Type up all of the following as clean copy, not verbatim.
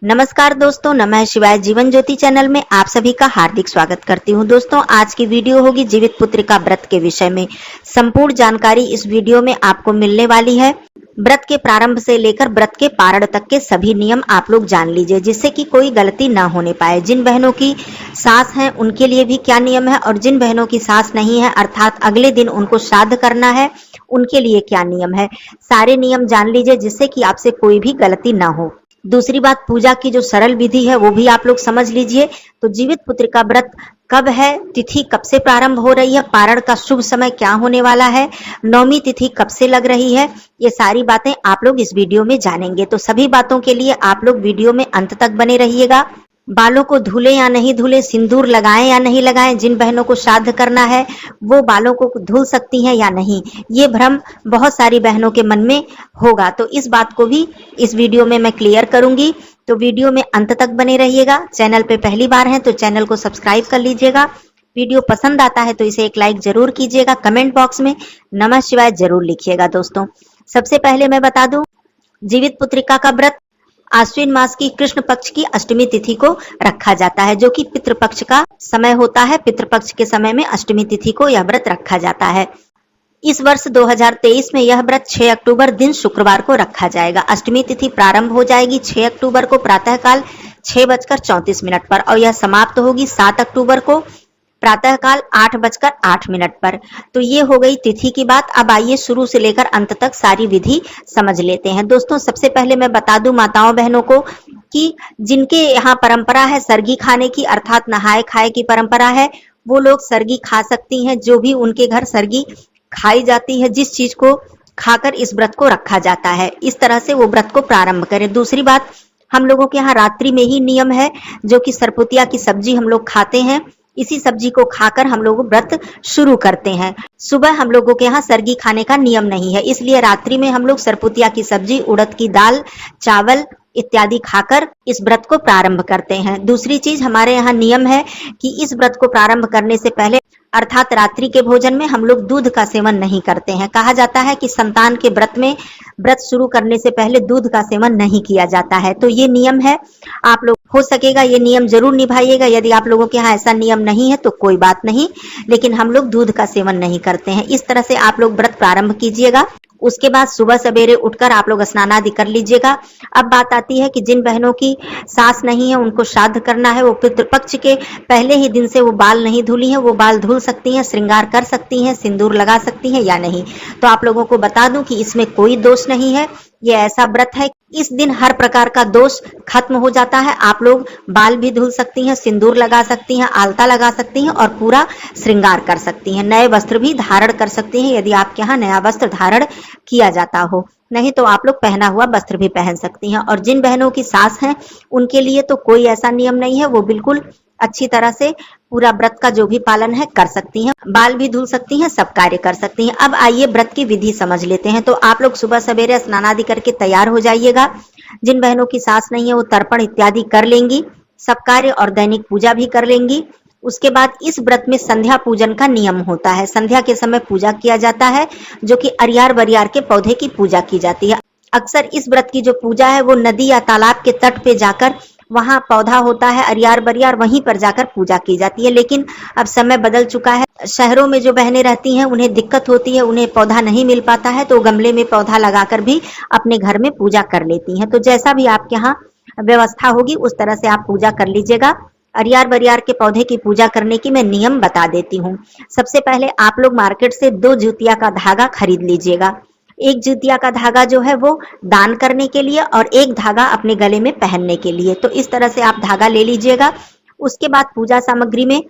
नमस्कार दोस्तों, नमः शिवाय। जीवन ज्योति चैनल में आप सभी का हार्दिक स्वागत करती हूं। दोस्तों, आज की वीडियो होगी जीवित पुत्रिका व्रत के विषय में। संपूर्ण जानकारी इस वीडियो में आपको मिलने वाली है। व्रत के प्रारंभ से लेकर व्रत के पारण तक के सभी नियम आप लोग जान लीजिए, जिससे कि कोई गलती ना होने पाए। जिन बहनों की सास है उनके लिए भी क्या नियम है, और जिन बहनों की सास नहीं है अर्थात अगले दिन उनको श्राद्ध करना है, उनके लिए क्या नियम है, सारे नियम जान लीजिए, जिससे कि आपसे कोई भी गलती ना हो। दूसरी बात, पूजा की जो सरल विधि है वो भी आप लोग समझ लीजिए। तो जीवित पुत्रिका व्रत कब है, तिथि कब से प्रारंभ हो रही है, पारण का शुभ समय क्या होने वाला है, नवमी तिथि कब से लग रही है, ये सारी बातें आप लोग इस वीडियो में जानेंगे। तो सभी बातों के लिए आप लोग वीडियो में अंत तक बने रहिएगा। बालों को धुले या नहीं धुले, सिंदूर लगाएं या नहीं लगाएं, जिन बहनों को श्राद्ध करना है वो बालों को धुल सकती हैं या नहीं, ये भ्रम बहुत सारी बहनों के मन में होगा। तो इस बात को भी इस वीडियो में मैं क्लियर करूंगी। तो वीडियो में अंत तक बने रहिएगा। चैनल पे पहली बार हैं तो चैनल को सब्सक्राइब कर लीजिएगा। वीडियो पसंद आता है तो इसे एक लाइक जरूर कीजिएगा। कमेंट बॉक्स में नमः शिवाय जरूर लिखिएगा। दोस्तों, सबसे पहले मैं बता दूं, जीवित पुत्रिका का व्रत आश्विन मास की कृष्ण पक्ष की अष्टमी तिथि को रखा जाता है, जो कि पितृपक्ष का समय होता है। पितृपक्ष के समय में अष्टमी तिथि को यह व्रत रखा जाता है। इस वर्ष 2023 में यह व्रत 6 अक्टूबर दिन शुक्रवार को रखा जाएगा। अष्टमी तिथि प्रारंभ हो जाएगी 6 अक्टूबर को प्रातःकाल 6:34 पर, और यह समाप्त होगी 7 अक्टूबर को प्रातःकाल 8:08 पर। तो ये हो गई तिथि की बात। अब आइए शुरू से लेकर अंत तक सारी विधि समझ लेते हैं। दोस्तों, सबसे पहले मैं बता दूं माताओं बहनों को कि जिनके यहाँ परंपरा है सरगी खाने की, अर्थात नहाए खाए की परंपरा है, वो लोग सरगी खा सकती हैं। जो भी उनके घर सरगी खाई जाती है, जिस चीज को खाकर इस व्रत को रखा जाता है, इस तरह से वो व्रत को प्रारंभ करें। दूसरी बात, हम लोगों के यहाँ रात्रि में ही नियम है, जो कि सरपुतिया की सब्जी हम लोग खाते हैं। इसी सब्जी को खाकर हम लोग व्रत शुरू करते हैं। सुबह हम लोगों के यहाँ सरगी खाने का नियम नहीं है, इसलिए रात्रि में हम लोग सरपुतिया की सब्जी, उड़द की दाल, चावल इत्यादि खाकर इस व्रत को प्रारंभ करते हैं। दूसरी चीज, हमारे यहाँ नियम है कि इस व्रत को प्रारंभ करने से पहले अर्थात रात्रि के भोजन में हम लोग दूध का सेवन नहीं करते हैं। कहा जाता है कि संतान के व्रत में व्रत शुरू करने से पहले दूध का सेवन नहीं किया जाता है। तो ये नियम है, आप लोग हो सकेगा ये नियम जरूर निभाइएगा। यदि आप लोगों के यहाँ ऐसा नियम नहीं है तो कोई बात नहीं, लेकिन हम लोग दूध का सेवन नहीं करते हैं। इस तरह से आप लोग व्रत प्रारंभ कीजिएगा। उसके बाद सुबह सवेरे उठकर आप लोग स्नान आदि कर लीजिएगा। अब बात आती है कि जिन बहनों की सास नहीं है उनको श्राद्ध करना है, वो पितृपक्ष के पहले ही दिन से वो बाल नहीं धुली हैं, वो बाल धुल सकती हैं, श्रृंगार कर सकती हैं, सिंदूर लगा सकती हैं या नहीं। तो आप लोगों को बता दूं कि इसमें कोई दोष नहीं है। ये ऐसा व्रत है, इस दिन हर प्रकार का दोष खत्म हो जाता है। आप लोग बाल भी धुल सकती हैं, सिंदूर लगा सकती हैं, आलता लगा सकती हैं और पूरा श्रृंगार कर सकती हैं। नए वस्त्र भी धारण कर सकती हैं, यदि आपके यहाँ नया वस्त्र धारण किया जाता हो। नहीं तो आप लोग पहना हुआ वस्त्र भी पहन सकती हैं। और जिन बहनों की सास हैं उनके लिए तो कोई ऐसा नियम नहीं है, वो बिल्कुल अच्छी तरह से पूरा व्रत का जो भी पालन है कर सकती हैं, बाल भी धुल सकती हैं, सब कार्य कर सकती हैं। अब आइए व्रत की विधि समझ लेते हैं। तो आप लोग सुबह सवेरे स्नान आदि करके तैयार हो जाइएगा। जिन बहनों की सास नहीं है वो तर्पण इत्यादि कर लेंगी, सब कार्य और दैनिक पूजा भी कर लेंगी। उसके बाद इस व्रत में संध्या पूजन का नियम होता है। संध्या के समय पूजा किया जाता है, जो कि अरियार बरियार के पौधे की पूजा की जाती है। अक्सर इस व्रत की जो पूजा है वो नदी या तालाब के तट पे जाकर, वहां पौधा होता है अरियार बरियार, वहीं पर जाकर पूजा की जाती है। लेकिन अब समय बदल चुका है, शहरों में जो बहनें रहती हैं उन्हें दिक्कत होती है, उन्हें पौधा नहीं मिल पाता है, तो गमले में पौधा लगाकर भी अपने घर में पूजा कर लेती हैं। तो जैसा भी आपके यहाँ व्यवस्था होगी उस तरह से आप पूजा कर लीजिएगा। अरियार बरियार के पौधे की पूजा करने की मैं नियम बता देती हूँ। सबसे पहले आप लोग मार्केट से 2 जूतिया का धागा खरीद लीजिएगा। एक जूतिया का धागा जो है वो दान करने के लिए, और एक धागा अपने गले में पहनने के लिए। तो इस तरह से आप धागा ले लीजिएगा। उसके बाद पूजा सामग्री में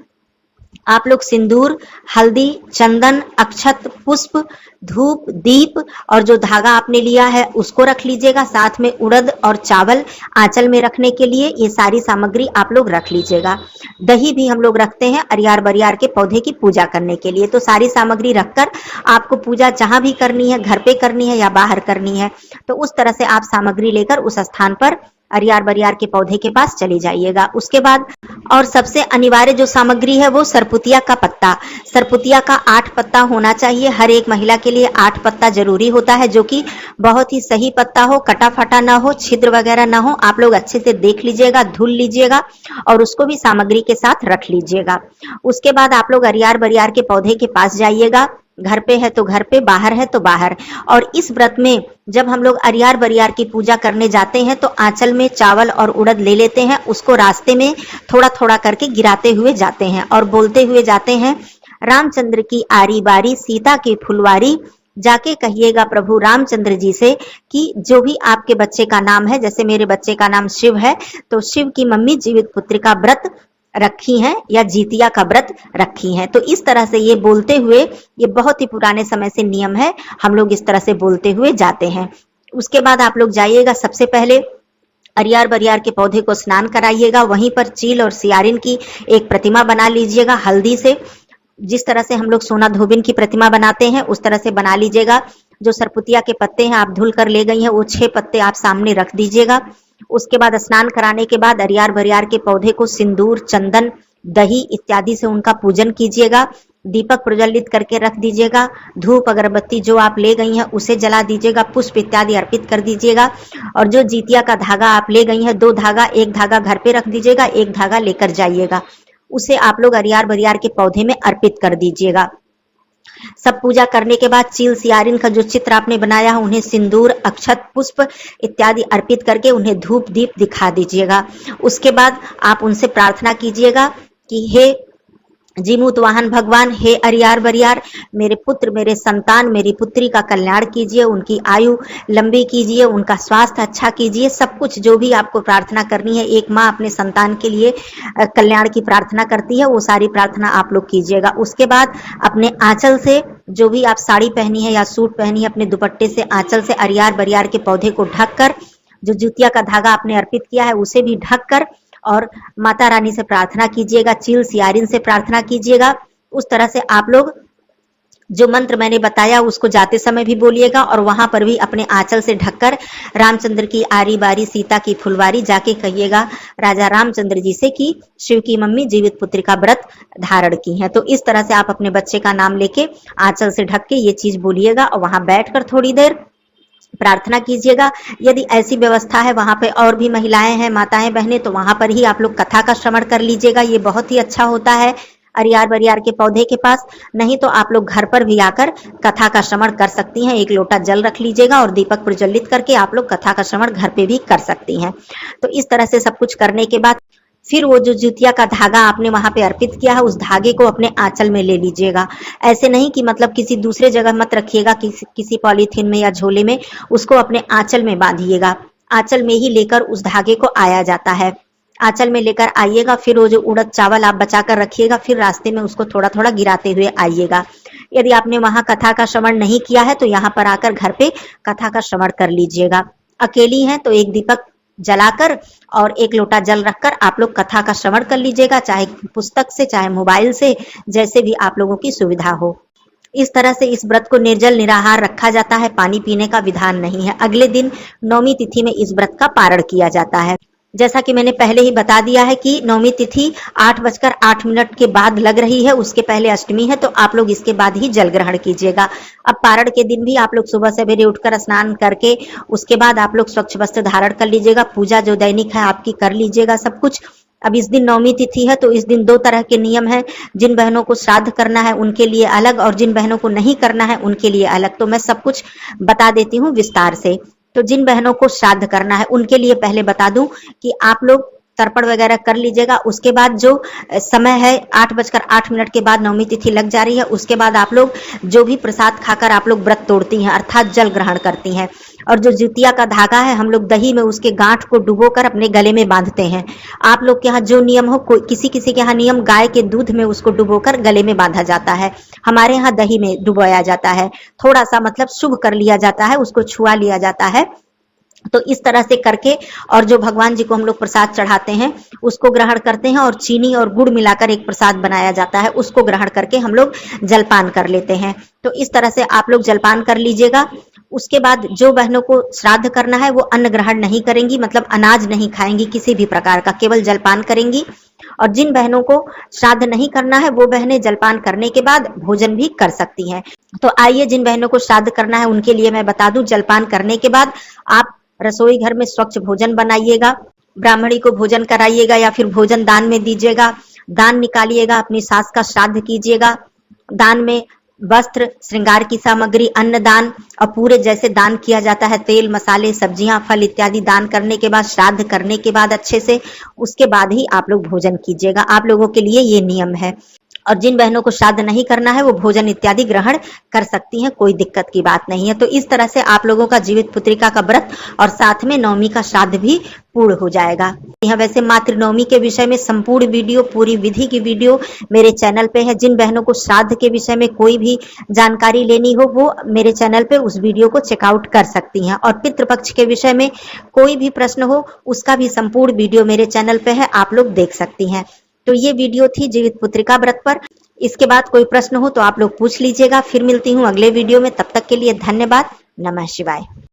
आप लोग सिंदूर, हल्दी, चंदन, अक्षत, पुष्प, धूप, दीप और जो धागा आपने लिया है उसको रख लीजिएगा। साथ में उड़द और चावल आंचल में रखने के लिए ये सारी सामग्री आप लोग रख लीजिएगा। दही भी हम लोग रखते हैं अरियार बरियार के पौधे की पूजा करने के लिए। तो सारी सामग्री रखकर आपको पूजा जहां भी करनी है, घर पे करनी है या बाहर करनी है, तो उस तरह से आप सामग्री लेकर उस स्थान पर अरियार बरियार के पौधे के पास चले जाइएगा। उसके बाद और सबसे अनिवार्य जो सामग्री है वो सरपुतिया का पत्ता। सरपुतिया का 8 पत्ता होना चाहिए। हर एक महिला के लिए 8 पत्ता जरूरी होता है, जो कि बहुत ही सही पत्ता हो, कटा फटा ना हो, छिद्र वगैरह ना हो। आप लोग अच्छे से देख लीजिएगा, धुल लीजिएगा और उसको भी सामग्री के साथ रख लीजिएगा। उसके बाद आप लोग अरियार बरियार के पौधे के पास जाइएगा। घर पे है तो घर पे, बाहर है तो बाहर। और इस व्रत में जब हम लोग अरियार बरियार की पूजा करने जाते हैं तो आंचल में चावल और उड़द ले लेते हैं, उसको रास्ते में थोड़ा थोड़ा करके गिराते हुए जाते हैं और बोलते हुए जाते हैं, रामचंद्र की आरी बारी सीता की फुलवारी। जाके कहिएगा प्रभु रामचंद्र जी से कि जो भी आपके बच्चे का नाम है, जैसे मेरे बच्चे का नाम शिव है तो शिव की मम्मी जीवित पुत्री का व्रत रखी हैं या जीतिया का व्रत रखी हैं। तो इस तरह से ये बोलते हुए, ये बहुत ही पुराने समय से नियम है, हम लोग इस तरह से बोलते हुए जाते हैं। उसके बाद आप लोग जाइएगा, सबसे पहले अरियार बरियार के पौधे को स्नान कराइएगा। वहीं पर चील और सियारिन की एक प्रतिमा बना लीजिएगा हल्दी से। जिस तरह से हम लोग सोना धोबिन की प्रतिमा बनाते हैं उस तरह से बना लीजिएगा। जो सरपुतिया के पत्ते हैं आप धुल कर ले गई हैं, वो 6 पत्ते आप सामने रख दीजिएगा। उसके बाद स्नान कराने के बाद अरियार बरियार के पौधे को सिंदूर, चंदन, दही इत्यादि से उनका पूजन कीजिएगा। दीपक प्रज्वलित करके रख दीजिएगा। धूप अगरबत्ती जो आप ले गई हैं उसे जला दीजिएगा। पुष्प इत्यादि अर्पित कर दीजिएगा। और जो जीतिया का धागा आप ले गई हैं, 2 धागा, एक धागा घर पे रख दीजिएगा, एक धागा लेकर जाइएगा। उसे आप लोग अरियार बरियार के पौधे में अर्पित कर दीजिएगा। सब पूजा करने के बाद चील सियारिन का जो चित्र आपने बनाया है उन्हें सिंदूर, अक्षत, पुष्प इत्यादि अर्पित करके उन्हें धूप दीप दिखा दीजिएगा। उसके बाद आप उनसे प्रार्थना कीजिएगा कि हे जीमूत वाहन भगवान, हे अरियार बरियार, मेरे पुत्र, मेरे संतान, मेरी पुत्री का कल्याण कीजिए, उनकी आयु लंबी कीजिए, उनका स्वास्थ्य अच्छा कीजिए। सब कुछ जो भी आपको प्रार्थना करनी है, एक माँ अपने संतान के लिए कल्याण की प्रार्थना करती है, वो सारी प्रार्थना आप लोग कीजिएगा। उसके बाद अपने आंचल से, जो भी आप साड़ी पहनी है या सूट पहनी है, अपने दुपट्टे से आंचल से अरियार बरियार के पौधे को ढककर, जो जुतिया का धागा आपने अर्पित किया है उसे भी ढककर, और माता रानी से प्रार्थना कीजिएगा, चील सियारिन से प्रार्थना कीजिएगा। उस तरह से आप लोग जो मंत्र मैंने बताया उसको जाते समय भी बोलिएगा और वहां पर भी अपने आंचल से ढककर रामचंद्र की आरी बारी सीता की फुलवारी जाके कहिएगा राजा रामचंद्र जी से कि शिव की मम्मी जीवित पुत्री का व्रत धारण की है। तो इस तरह से आप अपने बच्चे का नाम लेके आंचल से ढक के ये चीज बोलिएगा और वहां बैठकर थोड़ी देर प्रार्थना कीजिएगा। यदि ऐसी व्यवस्था है वहां पे और भी महिलाएं हैं, माताएं बहनें, तो वहां पर ही आप लोग कथा का श्रवण कर लीजिएगा। ये बहुत ही अच्छा होता है अरियार बरियार के पौधे के पास। नहीं तो आप लोग घर पर भी आकर कथा का श्रवण कर सकती हैं। 1 लोटा जल रख लीजिएगा और दीपक प्रज्वलित करके आप लोग कथा का श्रवण घर पे भी कर सकती हैं। तो इस तरह से सब कुछ करने के बाद फिर वो जो जुतिया का धागा आपने वहां पे अर्पित किया है उस धागे को अपने आंचल में ले लीजिएगा। ऐसे नहीं कि मतलब किसी दूसरे जगह मत रखिएगा, किसी पॉलीथीन में या झोले में, उसको अपने आंचल में बांधिएगा। आंचल में ही लेकर उस धागे को आया जाता है। आंचल में लेकर आइएगा। फिर वो जो उड़द चावल आप बचा कर रखिएगा, फिर रास्ते में उसको थोड़ा थोड़ा गिराते हुए आइएगा। यदि आपने वहां कथा का श्रवण नहीं किया है तो यहाँ पर आकर घर पे कथा का श्रवण कर लीजिएगा। अकेली हैं तो 1 दीपक जलाकर और 1 लोटा जल रखकर आप लोग कथा का श्रवण कर लीजिएगा, चाहे पुस्तक से, चाहे मोबाइल से, जैसे भी आप लोगों की सुविधा हो। इस तरह से इस व्रत को निर्जल निराहार रखा जाता है। पानी पीने का विधान नहीं है। अगले दिन नौमी तिथि में इस व्रत का पारण किया जाता है। जैसा कि मैंने पहले ही बता दिया है कि नौमी तिथि 8:08 के बाद लग रही है, उसके पहले अष्टमी है, तो आप लोग इसके बाद ही जल ग्रहण कीजिएगा। अब पारण के दिन भी आप लोग सुबह सवेरे उठकर स्नान करके उसके बाद आप लोग स्वच्छ वस्त्र धारण कर लीजिएगा। पूजा जो दैनिक है आपकी कर लीजिएगा सब कुछ। अब इस दिन नौमी तिथि है तो इस दिन 2 तरह के नियम है। जिन बहनों को श्राद्ध करना है उनके लिए अलग और जिन बहनों को नहीं करना है उनके लिए अलग। तो मैं सब कुछ बता देती हूँ विस्तार से। तो जिन बहनों को श्राद्ध करना है उनके लिए पहले बता दूं कि आप लोग तर्पण वगैरह कर लीजिएगा। उसके बाद जो समय है 8:08 के बाद नौमी तिथि लग जा रही है, उसके बाद आप लोग जो भी प्रसाद खाकर आप लोग व्रत तोड़ती हैं अर्थात जल ग्रहण करती हैं। और जो जुतिया का धागा है हम लोग दही में उसके गांठ को डुबोकर अपने गले में बांधते हैं। आप लोग के यहाँ जो नियम हो, किसी किसी के यहाँ नियम गाय के दूध में उसको डुबोकर गले में बांधा जाता है, हमारे यहाँ दही में डुबोया जाता है। थोड़ा सा मतलब शुभ कर लिया जाता है, उसको छुआ लिया जाता है। तो इस तरह से करके और जो भगवान जी को हम लोग प्रसाद चढ़ाते हैं उसको ग्रहण करते हैं और चीनी और गुड़ मिलाकर एक प्रसाद बनाया जाता है, उसको ग्रहण करके हम लोग जलपान कर लेते हैं। तो इस तरह से आप लोग जलपान कर लीजिएगा। उसके बाद जो बहनों को श्राद्ध करना है वो अन्न ग्रहण नहीं करेंगी, मतलब अनाज नहीं खाएंगी किसी भी प्रकार का, केवल जलपान करेंगी। और जिन बहनों को श्राद्ध नहीं करना है वो बहनें जलपान करने के बाद भोजन भी कर सकती हैं। तो आइए, जिन बहनों को श्राद्ध करना है उनके लिए मैं बता दूं, जलपान करने के बाद आप रसोई घर में स्वच्छ भोजन बनाइएगा, ब्राह्मणी को भोजन कराइएगा या फिर भोजन दान में दीजिएगा, दान निकालिएगा, अपनी सास का श्राद्ध कीजिएगा। दान में वस्त्र, श्रृंगार की सामग्री, अन्न दान और पूरे जैसे दान किया जाता है तेल, मसाले, सब्जियां, फल इत्यादि दान करने के बाद, श्राद्ध करने के बाद अच्छे से, उसके बाद ही आप लोग भोजन कीजिएगा। आप लोगों के लिए ये नियम है। और जिन बहनों को श्राद्ध नहीं करना है वो भोजन इत्यादि ग्रहण कर सकती हैं, कोई दिक्कत की बात नहीं है। तो इस तरह से आप लोगों का जीवित पुत्रिका का व्रत और साथ में नवमी का श्राद्ध भी पूर्ण हो जाएगा। यह वैसे मातृ नवमी के विषय में संपूर्ण वीडियो, पूरी विधि की वीडियो मेरे चैनल पे है। जिन बहनों को श्राद्ध के विषय में कोई भी जानकारी लेनी हो वो मेरे चैनल पे उस वीडियो को चेकआउट कर सकती हैं। और पितृपक्ष के विषय में कोई भी प्रश्न हो उसका भी संपूर्ण वीडियो मेरे चैनल पे है, आप लोग देख सकती हैं। तो ये वीडियो थी जीवित पुत्रिका व्रत पर। इसके बाद कोई प्रश्न हो तो आप लोग पूछ लीजिएगा। फिर मिलती हूँ अगले वीडियो में, तब तक के लिए धन्यवाद। नमः शिवाय।